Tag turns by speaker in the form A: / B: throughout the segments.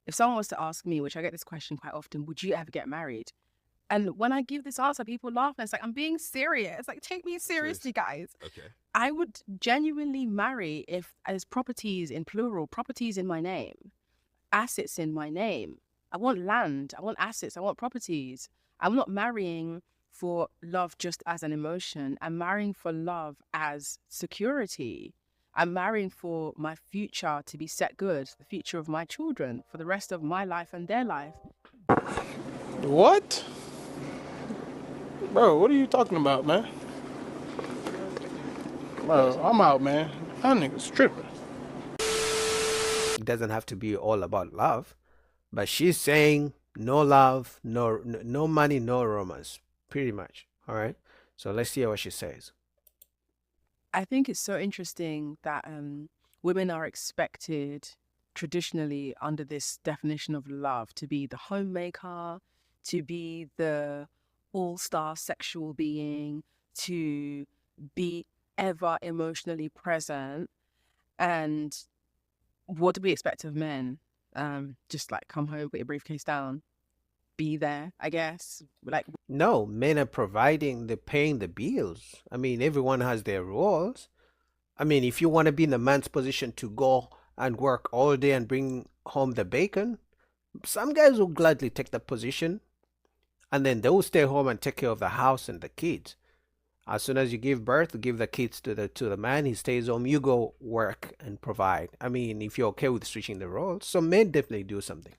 A: If someone was to ask me, which I get this question quite often, would you ever get married? And when I give this answer, people laugh and it's like, I'm being serious. Like, take me
B: Serious.
A: seriously, guys.
B: Okay.
A: I would genuinely marry if as properties in plural, properties in my name, assets in my name. I want land, I want assets, I want properties. I'm not marrying for love just as an emotion. I'm marrying for love as security. I'm marrying for my future to be set good, the future of my children, for the rest of my life and their life.
C: What? Bro, what are you talking about, man? Bro, I'm out, man. That nigga's tripping.
D: It doesn't have to be all about love, but she's saying no love, no money, no romance, pretty much. All right. So let's hear what she says.
A: I think it's so interesting that women are expected traditionally under this definition of love to be the homemaker, to be the all-star sexual being, to be ever emotionally present. And what do we expect of men? Just like come home, put your briefcase down, be there, I guess. Like,
D: No, men are providing, they're paying the bills. I mean, everyone has their roles. I mean, if you want to be in the man's position to go and work all day and bring home the bacon, some guys will gladly take that position, and then they will stay home and take care of the house and the kids. As soon as you give birth, give the kids to the man, he stays home, you go work and provide. I mean, if you're okay with switching the roles, so men definitely do something.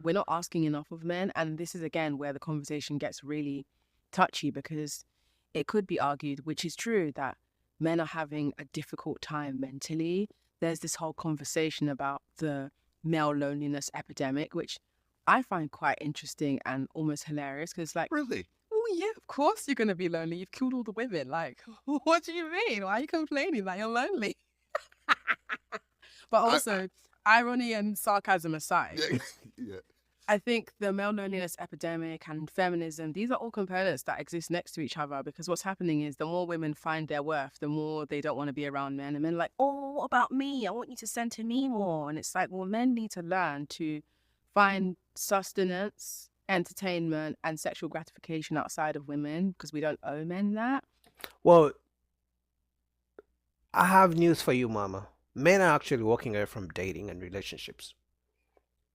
A: we're not asking enough of men. And this is again where the conversation gets really touchy, because it could be argued, which is true, that men are having a difficult time mentally. There's this whole conversation about the male loneliness epidemic, which I find quite interesting and almost hilarious, because like,
B: Really?
A: oh yeah, of course you're gonna be lonely. You've killed all the women. Like, what do you mean? Why are you complaining that you're lonely? But also, irony and sarcasm aside,
B: Yeah.
A: I think the male loneliness epidemic and feminism, these are all components that exist next to each other, because what's happening is the more women find their worth, the more they don't want to be around men. And men are like, oh, what about me? I want you to center me more. And it's like, well, men need to learn to find sustenance, entertainment, and sexual gratification outside of women, because we don't owe men that.
D: Well, I have news for you, mama. Men are actually walking away from dating and relationships.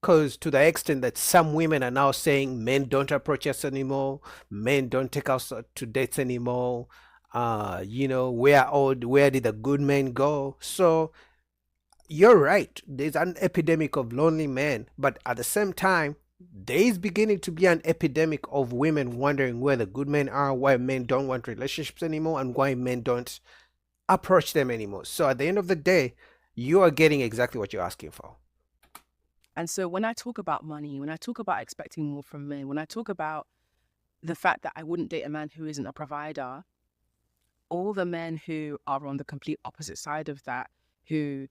D: Because to the extent that some women are now saying men don't approach us anymore, men don't take us to dates anymore. Where did the good men go? So you're right. There's an epidemic of lonely men, but at the same time, there is beginning to be an epidemic of women wondering where the good men are, why men don't want relationships anymore, and why men don't approach them anymore. So at the end of the day, you are getting exactly what you're asking for.
A: And so when I talk about money, when I talk about expecting more from men, when I talk about the fact that I wouldn't date a man who isn't a provider, all the men who are on the complete opposite side of that, who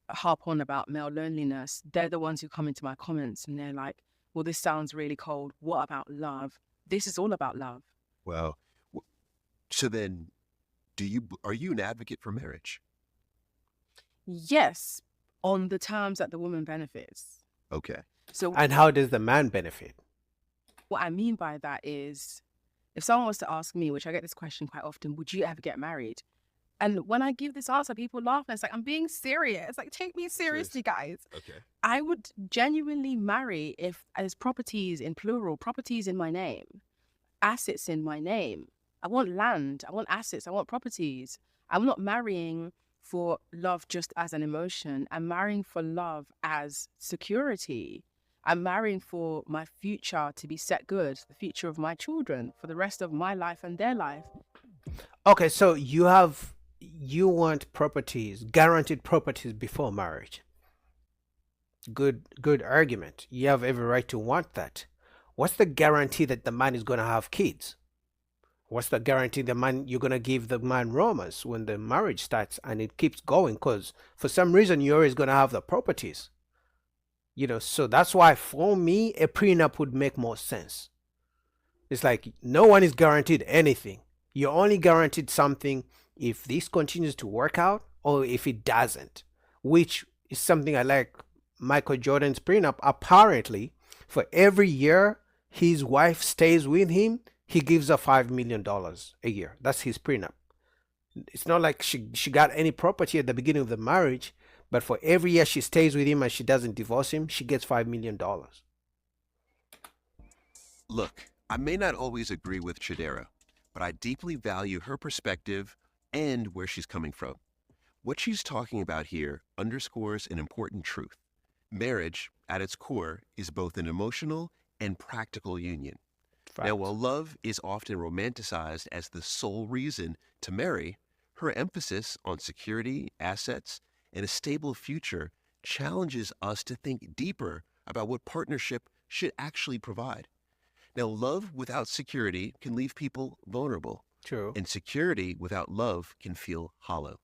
A: harp on about male loneliness, they're the ones who come into my comments and they're like, well, this sounds really cold. What about love? This is all about love.
B: Well, so then, are you an advocate for marriage?
A: Yes, on the terms that the woman benefits.
B: Okay.
A: So,
D: And how does the man benefit?
A: what I mean by that is, if someone was to ask me, which I get this question quite often, would you ever get married? And when I give this answer, people laugh and it's like, I'm being serious. Like, take me seriously, guys.
B: Okay.
A: I would genuinely marry if as properties in plural, properties in my name, assets in my name. I want land, I want assets, I want properties. I'm not marrying for love just as an emotion. I'm marrying for love as security. I'm marrying for my future to be set good, the future of my children, for the rest of my life and their life.
D: Okay, so you want properties, guaranteed properties before marriage. Good argument. You have every right to want that. What's the guarantee that the man is going to have kids? What's the guarantee you're going to give the man romance when the marriage starts and it keeps going? Because for some reason you're always going to have the properties. So that's why for me a prenup would make more sense. It's like no one is guaranteed anything. You're only guaranteed something if this continues to work out or if it doesn't, which is something I like Michael Jordan's prenup, apparently, for every year his wife stays with him, he gives her $5 million a year. That's his prenup. It's not like she got any property at the beginning of the marriage, but for every year she stays with him and she doesn't divorce him, she gets $5 million.
B: Look, I may not always agree with Chidera, but I deeply value her perspective and where she's coming from. What she's talking about here underscores an important truth. Marriage, at its core, is both an emotional and practical union.
D: Fact.
B: Now, while love is often romanticized as the sole reason to marry, her emphasis on security, assets, and a stable future challenges us to think deeper about what partnership should actually provide. Now, love without security can leave people vulnerable,
D: True.
B: and security without love can feel hollow.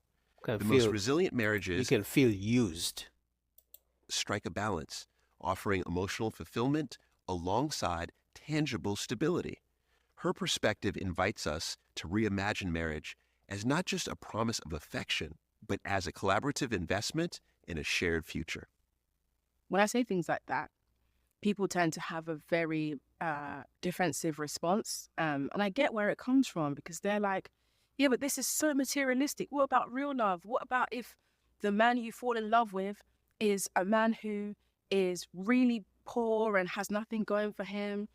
D: Can
B: The
D: feel,
B: most resilient
D: you
B: marriages
D: can feel used.
B: strike a balance, offering emotional fulfillment alongside tangible stability. Her perspective invites us to reimagine marriage as not just a promise of affection, but as a collaborative investment in a shared future.
A: When I say things like that, people tend to have a very defensive response. And I get where it comes from, because they're like, yeah, but this is so materialistic. What about real love? What about if the man you fall in love with is a man who is really poor and has nothing going for him?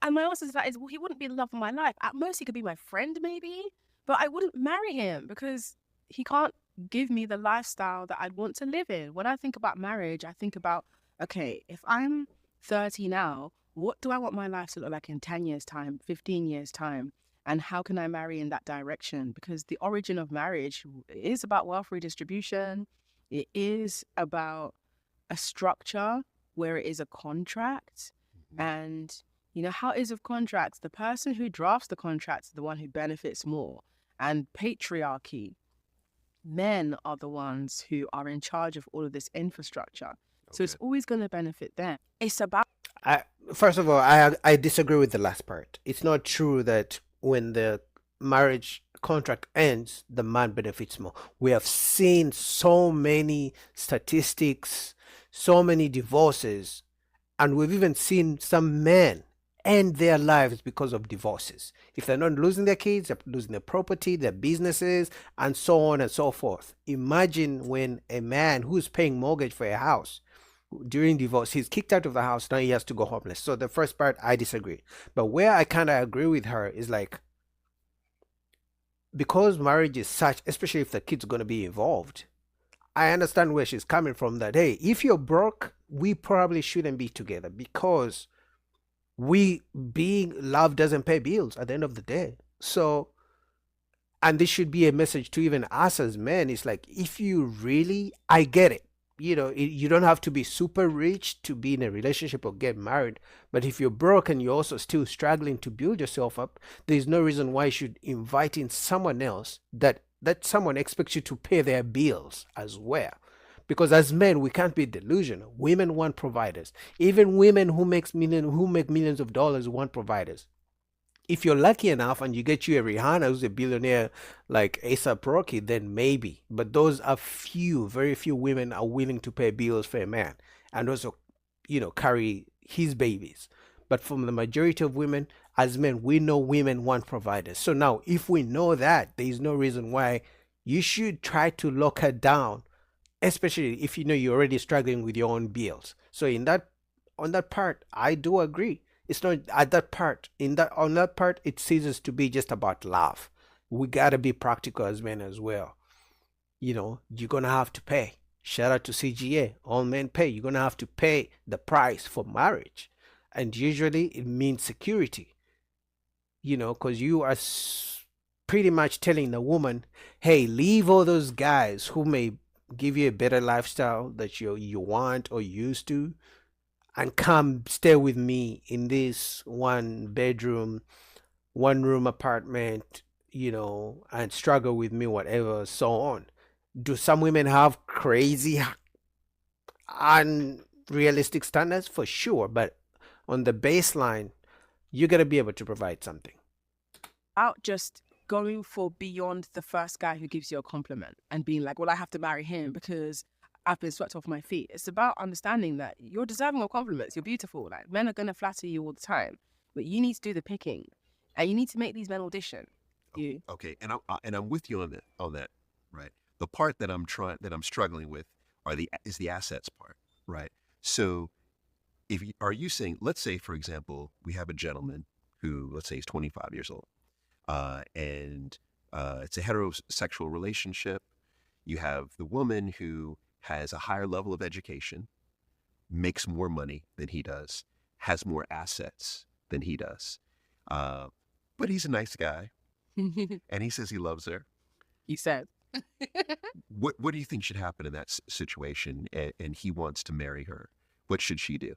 A: And my answer to that is, well, he wouldn't be the love of my life. At most, he could be my friend, maybe, but I wouldn't marry him because he can't give me the lifestyle that I'd want to live in. When I think about marriage, I think about, okay, if I'm 30 now, what do I want my life to look like in 10 years' time, 15 years' time? And how can I marry in that direction? Because the origin of marriage is about wealth redistribution. It is about a structure where it is a contract. And, you know, how it is of contracts, the person who drafts the contract is the one who benefits more. And patriarchy, men are the ones who are in charge of all of this infrastructure. So it's always going to benefit them. It's about...
D: First of all, I disagree with the last part. It's not true that when the marriage contract ends, the man benefits more. We have seen so many statistics, so many divorces, and we've even seen some men end their lives because of divorces. If they're not losing their kids, they're losing their property, their businesses, and so on and so forth. Imagine when a man who's paying mortgage for a house during divorce, he's kicked out of the house, now he has to go homeless. So the first part, I disagree. But where I kind of agree with her is like, because marriage is such, especially if the kid's going to be involved, I understand where she's coming from, that, hey, if you're broke, we probably shouldn't be together, because love doesn't pay bills at the end of the day. So, and this should be a message to even us as men. It's like, if you really, I get it. You know, you don't have to be super rich to be in a relationship or get married. But if you're broke and you're also still struggling to build yourself up, there's no reason why you should invite in someone else that someone expects you to pay their bills as well. Because as men, we can't be delusional. Women want providers. Even women who make millions of dollars want providers. If you're lucky enough and you get you a Rihanna who's a billionaire like A$AP Rocky, then maybe. But those are few, very few women are willing to pay bills for a man and also, you know, carry his babies. But from the majority of women, as men, we know women want providers. So now, if we know that, there is no reason why you should try to lock her down, especially if you know you're already struggling with your own bills. So on that part, I do agree. It's not at that part. On that part, it ceases to be just about love. We gotta be practical as men as well. You know, you're gonna have to pay. Shout out to CGA. All men pay. You're gonna have to pay the price for marriage, and usually it means security. You know, because you are pretty much telling the woman, "Hey, leave all those guys who may give you a better lifestyle that you want or used to, and come stay with me in this 1-bedroom, 1-room apartment, you know, and struggle with me, whatever, so on." Do some women have crazy, unrealistic standards? For sure. But on the baseline, you got to be able to provide something.
A: Out just going for beyond the first guy who gives you a compliment and being like, well, I have to marry him because I've been swept off my feet. It's about understanding that you're deserving of compliments. You're beautiful. Like, men are going to flatter you all the time, but you need to do the picking, and you need to make these men audition you.
B: Okay, and I'm with you on that, right? The part that I'm struggling with is the assets part, right? So are you saying, let's say for example, we have a gentleman who, let's say, he's 25 years old, and it's a heterosexual relationship. You have the woman who has a higher level of education, makes more money than he does, has more assets than he does, but he's a nice guy, and he says he loves her.
A: You said.
B: What do you think should happen in that situation? And he wants to marry her. What should she do?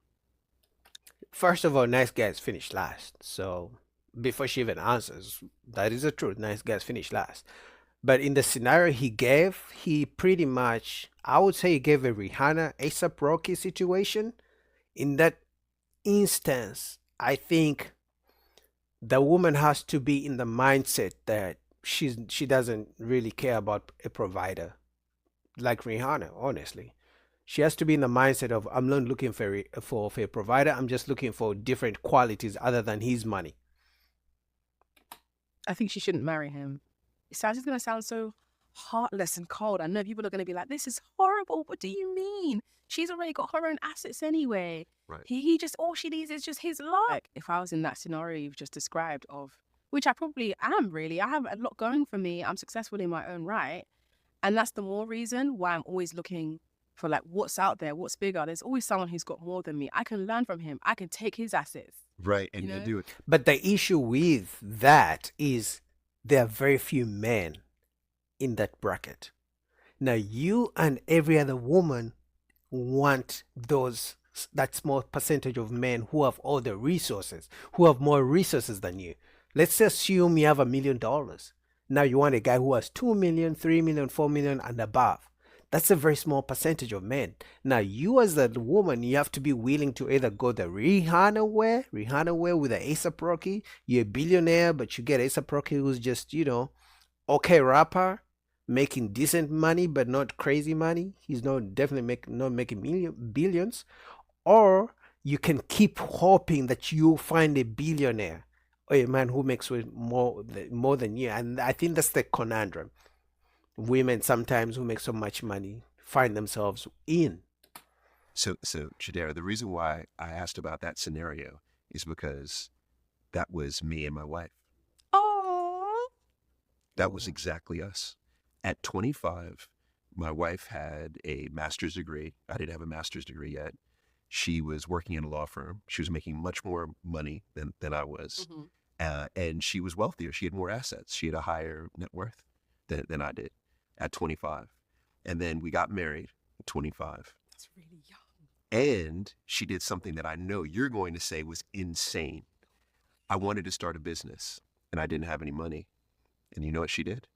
D: First of all, nice guys finish last. So before she even answers, that is the truth. Nice guys finish last. But in the scenario he gave, he pretty much, I would say he gave a Rihanna A$AP Rocky situation. In that instance, I think the woman has to be in the mindset that she doesn't really care about a provider like Rihanna, honestly. She has to be in the mindset of, I'm not looking for a provider, I'm just looking for different qualities other than his money.
A: I think she shouldn't marry him. It's going to sound so heartless and cold. I know people are going to be like, this is horrible. What do you mean? She's already got her own assets anyway.
B: Right.
A: He just, all she needs is just his love. Like, if I was in that scenario you've just described which I probably am really, I have a lot going for me. I'm successful in my own right. And that's the more reason why I'm always looking for like what's out there, what's bigger. There's always someone who's got more than me. I can learn from him. I can take his assets.
B: Right, and do it.
D: But the issue with that is there are very few men in that bracket. Now you and every other woman want that small percentage of men who have all the resources, who have more resources than you. Let's assume you have $1 million. Now you want a guy who has 2 million, 3 million, 4 million and above. That's a very small percentage of men. Now you as a woman, you have to be willing to either go the Rihanna way with the A$AP Rocky. You're a billionaire, but you get A$AP Rocky who's just, okay rapper, making decent money, but not crazy money. He's not making billions. Or you can keep hoping that you'll find a billionaire or a man who makes more than you. And I think that's the conundrum. Women sometimes who make so much money find themselves in.
B: So Chidera, the reason why I asked about that scenario is because that was me and my wife.
A: Oh.
B: That was exactly us. At 25, my wife had a master's degree. I didn't have a master's degree yet. She was working in a law firm. She was making much more money than I was. Mm-hmm. And she was wealthier. She had more assets. She had a higher net worth than I did at 25. And then we got married at 25.
A: That's really young.
B: And she did something that I know you're going to say was insane. I wanted to start a business and I didn't have any money. And you know what she did?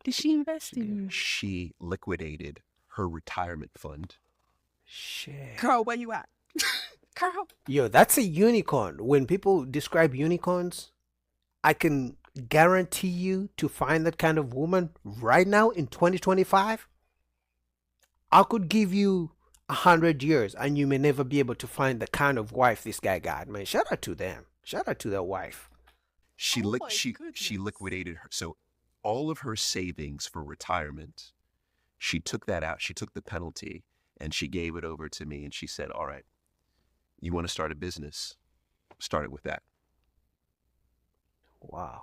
A: Did she invest in you?
B: She liquidated her retirement fund.
D: Shit.
A: Girl, where you at? Girl.
D: Yo, that's a unicorn. When people describe unicorns, I can guarantee you to find that kind of woman right now in 2025. I could give you 100 years and you may never be able to find the kind of wife this guy got. Man, shout out to them. Shout out to their wife.
B: She liquidated her. So all of her savings for retirement, she took that out. She took the penalty and she gave it over to me. And she said, all right, you want to start a business? Start it with that.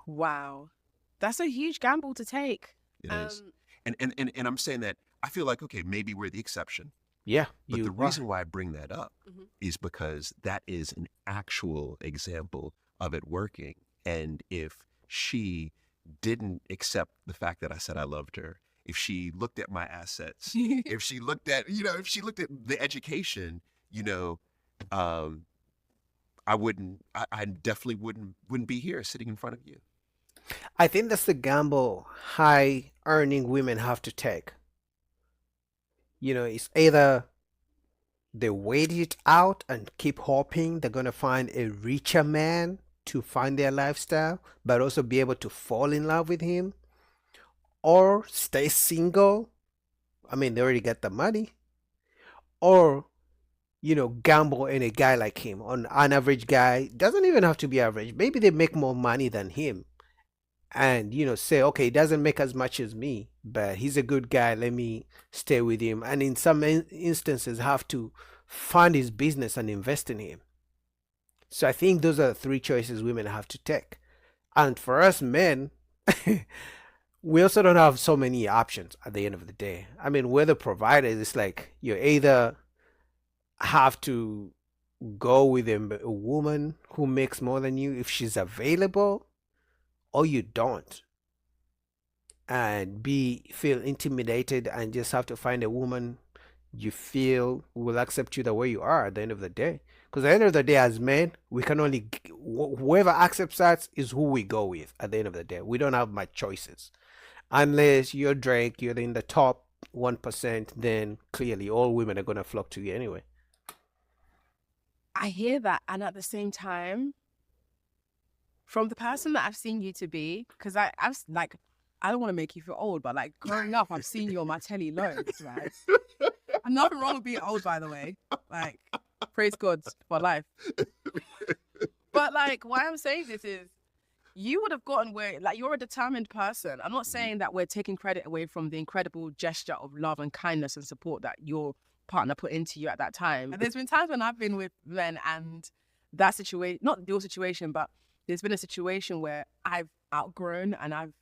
A: Wow. That's a huge gamble to take.
B: It is. And I'm saying that I feel like, okay, maybe we're the exception.
D: Yeah.
B: But the reason why I bring that up is because that is an actual example of it working. And if she didn't accept the fact that I said I loved her, if she looked at my assets, if she looked at the education, I definitely wouldn't be here sitting in front of you.
D: I think that's the gamble high earning women have to take. It's either they wait it out and keep hoping they're going to find a richer man to find their lifestyle, but also be able to fall in love with him, or stay single. I mean, they already got the money. or gamble in a guy like him, on an average guy. Doesn't even have to be average. Maybe they make more money than him, and say, okay, he doesn't make as much as me, but he's a good guy, let me stay with him, and in some instances have to fund his business and invest in him. So I think those are the three choices women have to take. And for us men, we also don't have so many options at the end of the day. I mean, we're the providers. It's like you either have to go with a woman who makes more than you if she's available, or you don't, and feel intimidated and just have to find a woman you feel will accept you the way you are at the end of the day. Because at the end of the day, as men, we can only, whoever accepts us is who we go with at the end of the day. We don't have much choices. Unless you're Drake, you're in the top 1%, then clearly all women are going to flock to you anyway.
A: I hear that. And at the same time, from the person that I've seen you to be, because I don't want to make you feel old, but like growing up, I've seen you on my telly loads, right? And nothing wrong with being old, by the way. Like, praise God for life. But like, why I'm saying this is, you would have gotten where, like, you're a determined person. I'm not saying that we're taking credit away from the incredible gesture of love and kindness and support that your partner put into you at that time. And there's been times when I've been with men and that situation, not your situation, but there's been a situation where I've outgrown and I've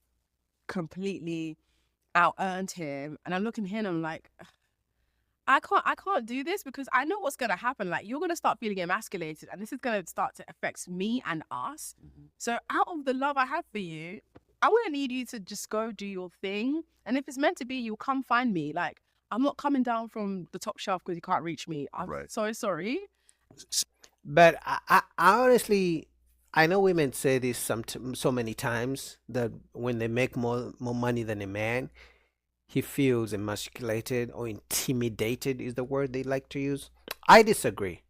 A: completely out-earned him. And I'm looking at him and I'm like, I can't do this because I know what's going to happen. Like, you're going to start feeling emasculated and this is going to start to affect me and us. So out of the love I have for you, I wouldn't need you to just go do your thing. And if it's meant to be, you'll come find me. Like, I'm not coming down from the top shelf because you can't reach me. I'm so sorry.
D: But I honestly, I know women say this so many times, that when they make more money than a man, he feels emasculated or intimidated is the word they like to use. I disagree.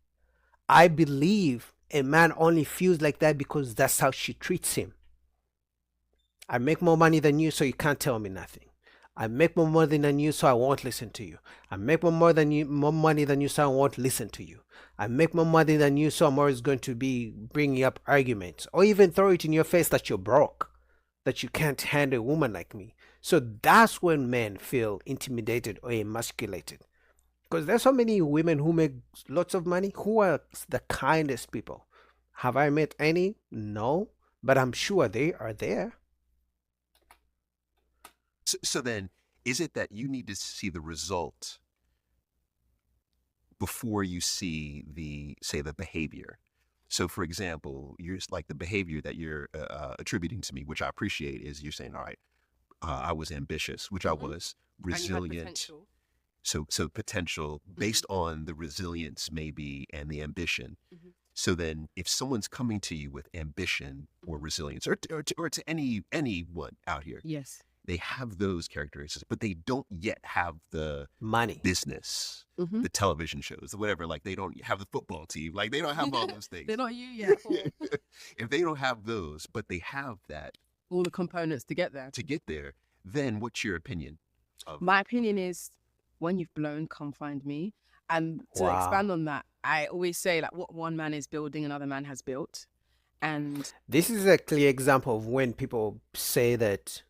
D: I believe a man only feels like that because that's how she treats him. I make more money than you, so you can't tell me nothing. I make more money than you, so I won't listen to you. I make more money than you, so I won't listen to you. I make more money than you, so I'm always going to be bringing up arguments, or even throw it in your face that you're broke, that you can't handle a woman like me. So that's when men feel intimidated or emasculated. Because there's so many women who make lots of money who are the kindest people. Have I met any? No, but I'm sure they are there.
B: So then, is it that you need to see the result before you see the behavior? So, for example, you're like the behavior that you're attributing to me, which I appreciate, is you're saying, all right, I was ambitious, which I was, resilient. So potential based on the resilience maybe and the ambition. So then if someone's coming to you with ambition or resilience or to anyone out here,
A: yes,
B: they have those characteristics, but they don't yet have the
D: money,
B: business, the television shows, whatever. Like, they don't have the football team. Like, they don't have all those things.
A: They're not you yet.
B: If they don't have those, but they have that,
A: all the components to get there.
B: Then what's your opinion?
A: My opinion is, when you've blown, come find me. And to expand on that, I always say, like, what one man is building, another man has built. And
D: this is a clear example of when people say that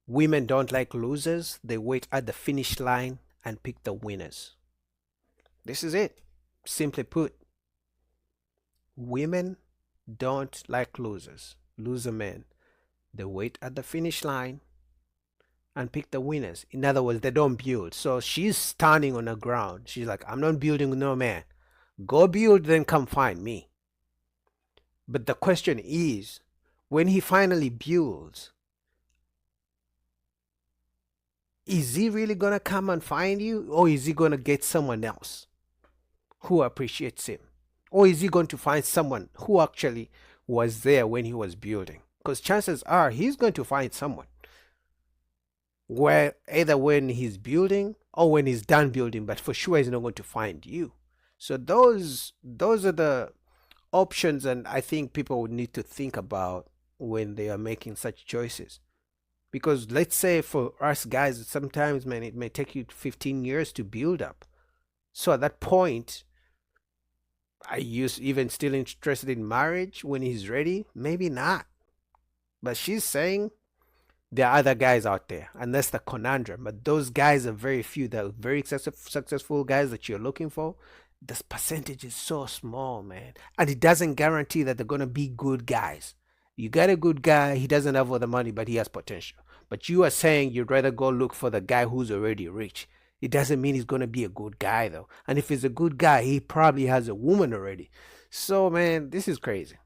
D: women don't like losers. They wait at the finish line and pick the winners. This is it. Simply put, women don't like losers, loser men. They wait at the finish line and pick the winners. In other words, they don't build. So she's standing on the ground. She's like, I'm not building with no man. Go build, then come find me. But the question is, when he finally builds, is he really going to come and find you? Or is he going to get someone else who appreciates him? Or is he going to find someone who actually was there when he was building? Because chances are he's going to find someone, where either when he's building or when he's done building, but for sure he's not going to find you. So those are the options, and I think people would need to think about when they are making such choices. Because let's say for us guys, sometimes, man, it may take you 15 years to build up. So at that point, are you even still interested in marriage when he's ready? Maybe not. But she's saying there are other guys out there, and that's the conundrum. But those guys are very few. The very successful guys that you're looking for, this percentage is so small, man. And it doesn't guarantee that they're going to be good guys. You got a good guy, he doesn't have all the money, but he has potential. But you are saying you'd rather go look for the guy who's already rich. It doesn't mean he's going to be a good guy, though. And if he's a good guy, he probably has a woman already. So, man, this is crazy.